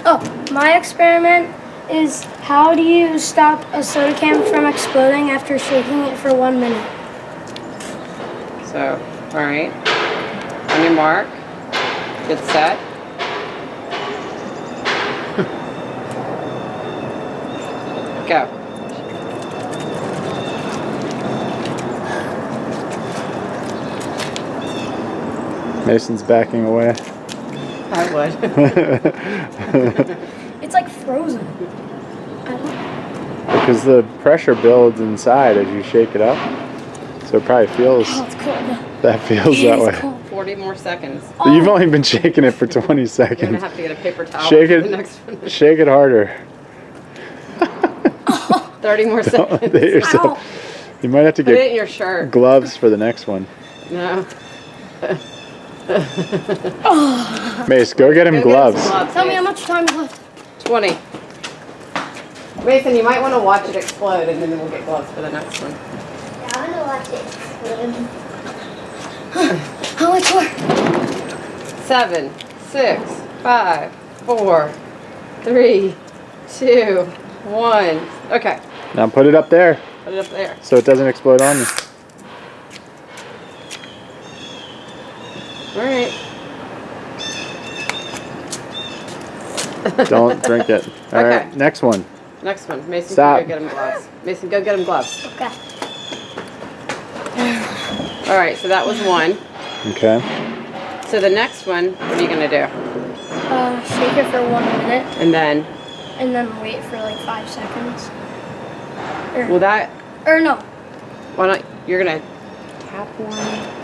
Oh, my experiment is how do you stop a soda can from exploding after shaking it for 1 minute? So, all right. On your mark. Get set. Go. Mason's backing away. I would. It's like frozen. I don't. Because the pressure builds inside as you shake it up. So it probably feels, Oh, it's cold. that feels It that is way. cold. 40 more seconds. But you've only been shaking it for 20 You're gonna seconds. have to get a paper towel Shake for it. the next one. Shake it harder. 30 more Don't seconds. hit yourself. You might have to Put it in get your shirt. gloves for the next one. No. Mace, go get him Go get gloves. some gloves. Tell me how Mace. much time is left. 20. Mason, you might want to watch it explode and then we'll get gloves for the next one. I want to watch it. How much more? 7, 6, 5, 4, 3, 2, 1. Okay, Now put it up there put it up there. so it doesn't explode on you. All right. Don't drink it. All Okay. right, next one. Next one. Mason, Stop. go get him gloves. Mason, go get him gloves. Okay. All right, so that was one. Okay. So the next one, what are you going to do? Shake it for 1 minute And then, and then wait for like 5 seconds. Or, well, that, or no. why not, you're going to tap one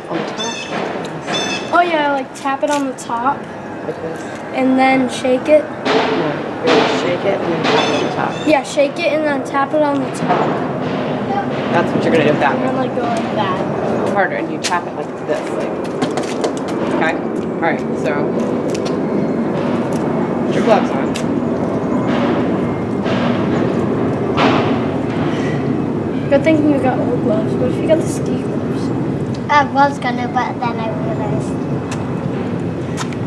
on the top? Oh yeah, like tap it on the top Like this. and then shake it. No, you're going to shake it and then tap it on the top. Yeah, shake it and then tap it on the top. That's what you're going to do with that And one. then like go like that. Harder, and you tap it like this, like. Okay. All right. So, put your gloves on. Good thing you got old gloves. What if you got the ski gloves? I was gonna, but then I realized.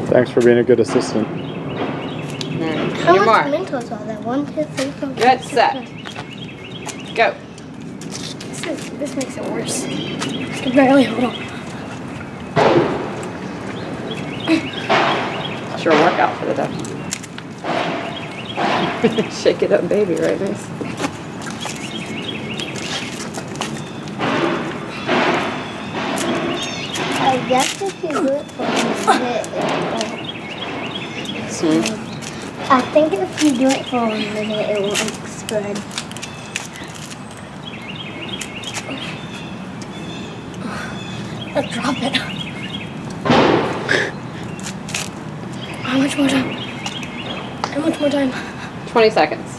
Thanks for being a good assistant. All right. How Your much mark. Mentos are there? 1, 2, 3, 4, 5, Get 6, set. 7. Go. This makes it worse. I can barely hold on. It's your workout for the day. Shake it up, baby, right, Mace? I guess if you do it for a minute, it won't. I think if you do it for a minute, it won't explode. Let's drop it. How much more time? How much more time? 20 seconds.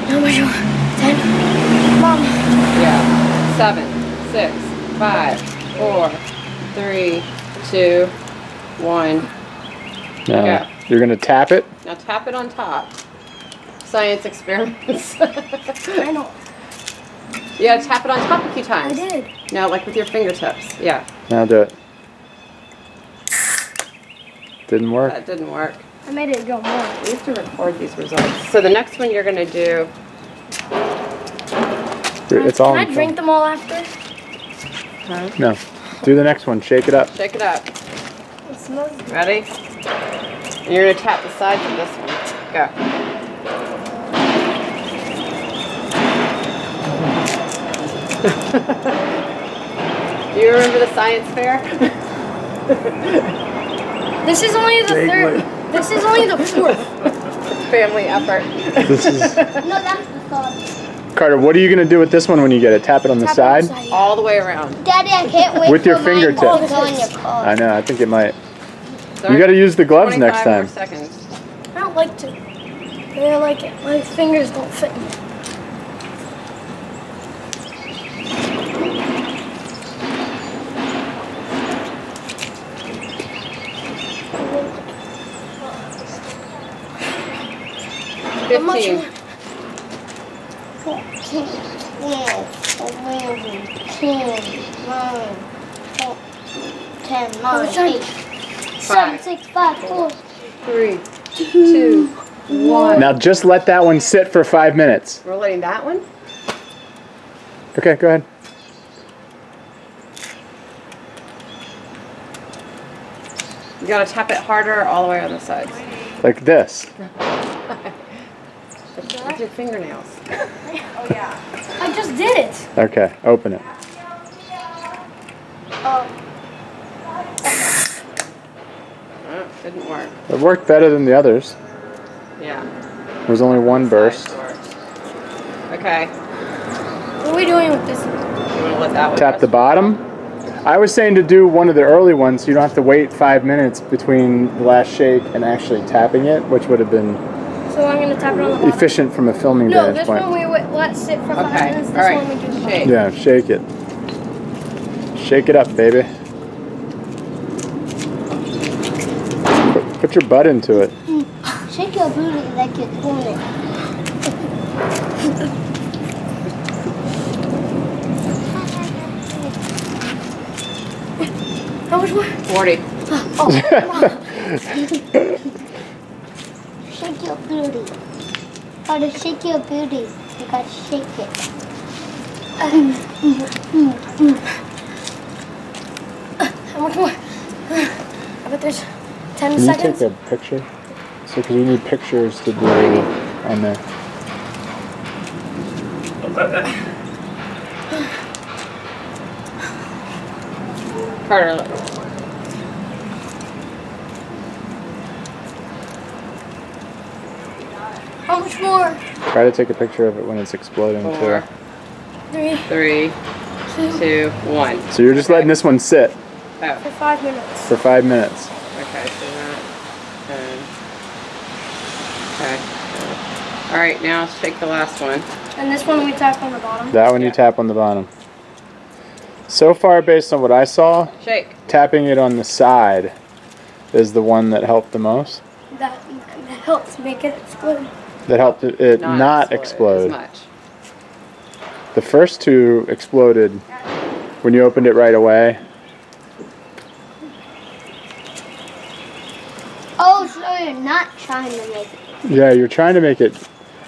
How much more? 10? Mom. Yeah. 7, 6, 5, 4, 3, 2, 1. Now, Okay. you're going to tap it. Now tap it on top. Science experiments. I know. You gotta tap it on top a few I times. did. No, like with your fingertips. Yeah, Now do it. Didn't work. that didn't work. I made it go more. We have to record these results. So the next one you're gonna do. It's all. Can I in drink them all after? Huh? No. Do the next one. Shake it up. Shake it up. It smells good. Ready? And you're gonna tap the sides of this one. Go. Do you remember the science fair? This is only the third. This is only the fourth. Family effort. This is No, that's the thought. Carter. What are you going to do with this one when you get it? Tap it on the Tap side. on the side. All the way around. Daddy, I can't wait With for your mine fingertips. to go in your car. I know. I think it might. So You got to use the gloves next 25 more time. seconds. I don't like to. They're like my fingers don't fit me. How much 15. more? 14, 12, 11, 10, 9, 10, 9, 8, 7, 6, 5, 4. 3, 2, 1. Now just let that one sit for 5 minutes. We're letting that one? Okay, go ahead. You gotta tap it harder all the way on the sides. Like this. With your fingernails. I just did it. Okay, open it. Oh, Oh, didn't work. It worked better than the others. Yeah. There was only one burst. Okay. What are we doing with this? You wanna let that one Tap the rest? bottom. I was saying to do one of the early ones so you don't have to wait 5 minutes between the last shake and actually tapping it, which would have been So I'm gonna tap it on the bottom. efficient from a filming No, vantage this point. one we let sit for 5 Okay. minutes. This All right. one we do the bottom. Shake. Yeah, shake it. Shake it up, baby. Put your butt into it. shake your booty like you're doing it. How much more? 40. Shake your booty. How to shake your booty? You gotta shake it. How much more? I bet there's 10 Can you seconds. take a picture? So, because we need pictures to do on there. Harder. How much more? Try to take a picture of it when it's exploding 4, too. 3, 3, 2, 1. So you're just letting this one sit Oh, for 5 minutes. for 5 minutes. okay, so that. Okay. All right, now shake the last one. And this one we tap on the bottom. That one you Yeah. tap on the bottom. So far, based on what I saw, Shake. tapping it on the side is the one that helped the most. That helps make it explode. That helped it not explode. as much. The first two exploded when you opened it right away. Oh, so you're not trying to make it. Yeah, you're trying to make it,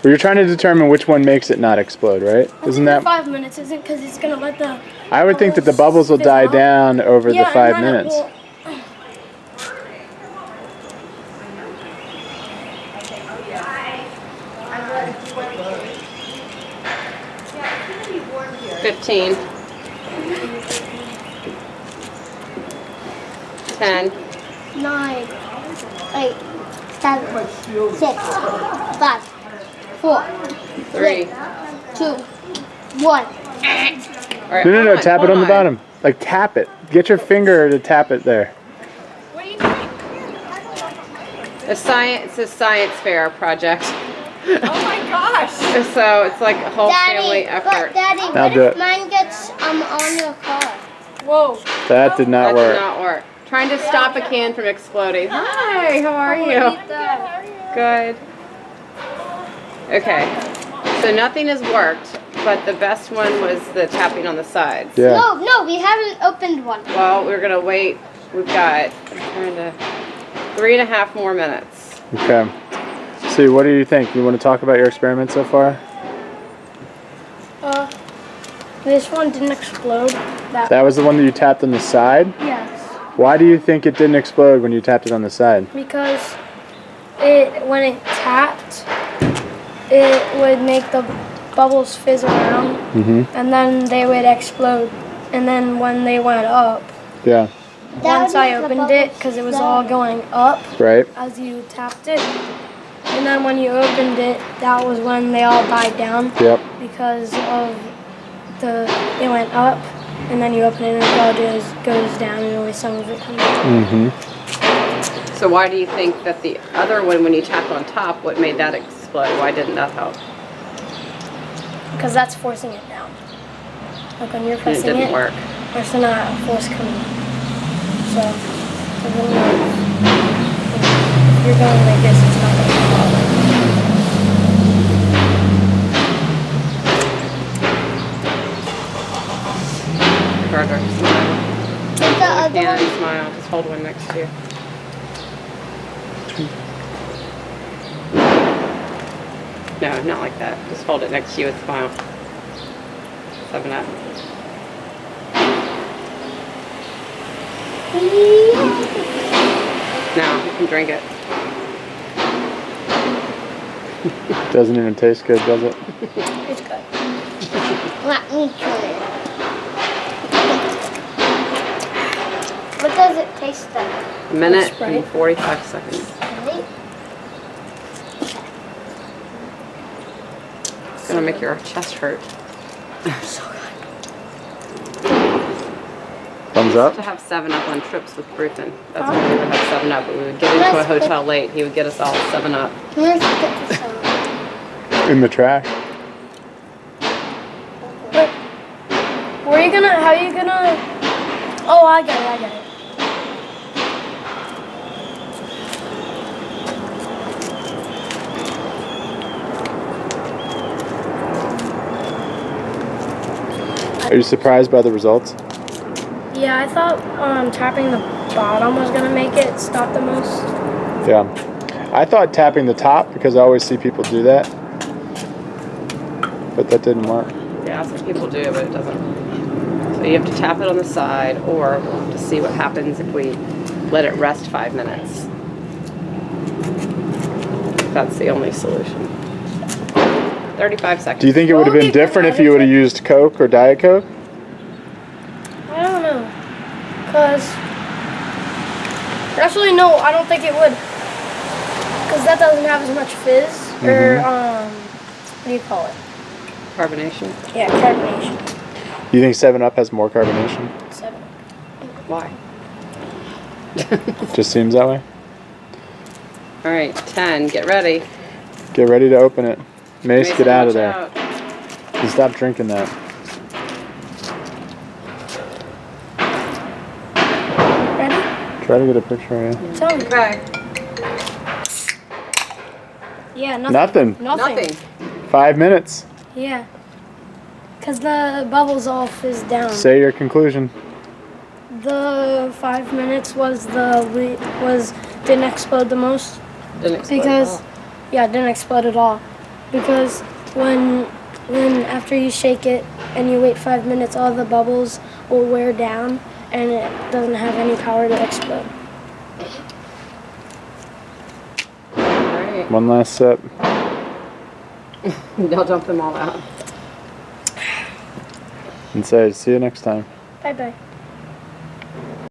or you're trying to determine which one makes it not explode, right? Isn't that? 5 minutes, isn't? Because it's gonna let the. I would think that the bubbles will die down over the 5 and then it minutes. will- 15. 10. 9, 8, 7, 6, 5, 4, 3. 2, 1. All right, No, hold tap it hold on the bottom. Like tap it. Get your finger to tap it there. It's a science fair project. Oh my gosh! So it's like a whole family Daddy, effort. but Daddy, I'll what do if it. mine gets on your car? Whoa! That did not That did work. not work. Trying to stop a can from exploding. Hi, how are you? Good. Okay. So nothing has worked, but the best one was the tapping on the sides. Yeah. No, we haven't opened one. Well, we're gonna wait. We've got 3.5 more minutes. Okay. See, what do you think? You want to talk about your experiment so far? This one didn't explode. That was the one that you tapped on the side? Yes. Why do you think it didn't explode when you tapped it on the side? Because when it tapped, it would make the bubbles fizz around, and then they would explode. And then when they went up, Yeah. once I opened it, because it was all going up Right? as you tapped it, and then when you opened it, that was when they all died down Yep. because of it went up, and then you open it and it all goes down, and only some of it comes out. Mm-hmm. So why do you think that the other one, when you tapped on top, what made that explode? Why didn't that help? Because that's forcing it down. Like when you're And it pressing didn't it, work. there's not a force coming. So it wouldn't work. If you're going like this, it's not going to No, just hold one next to you. No, not like that. Just hold it next to you with a smile. 7-Up. Now you can drink it. Doesn't even taste good, does it? It's good. Let me try it. What does it taste like? A minute Sprite. and 45 seconds. Really? It's gonna make your chest hurt. Thumbs up. To have 7-Up on trips with Bruton. That's when we would have 7-Up, but we would get into a hotel late. He would get us all 7-Up. Let's get this out. In the trash. But where are you gonna? How are you gonna? Oh, I get it. I get it. Are you surprised by the results? Yeah, I thought tapping the bottom was gonna make it stop the most. Yeah. I thought tapping the top because I always see people do that. But that didn't work. Yeah, some people do, but it doesn't. So you have to tap it on the side, or we'll have to see what happens if we let it rest 5 minutes. That's the only solution. 35 seconds. Do you think it would have been different if you would have used Coke or Diet Coke? I don't know, cause actually no, I don't think it would, cause that doesn't have as much fizz or what do you call it? Carbonation? Yeah, carbonation. Do you think 7-Up has more carbonation? 7. Why? Just seems that way. All right, 10. Get ready. Get ready to open it. Mace, get out of watch there. out. And stop drinking that. Ready? Try to get a picture of you. Tell me. Okay. Yeah, nothing. Nothing. Nothing. 5 minutes. Yeah, cause the bubbles all fizzed down. Say your conclusion. The 5 minutes was didn't explode the most. Didn't explode Because at all. yeah, it didn't explode at all. Because when after you shake it and you wait 5 minutes, all the bubbles will wear down and it doesn't have any power to explode. All right. One last sip. Don't dump them all out. And say, see you next time. Bye bye.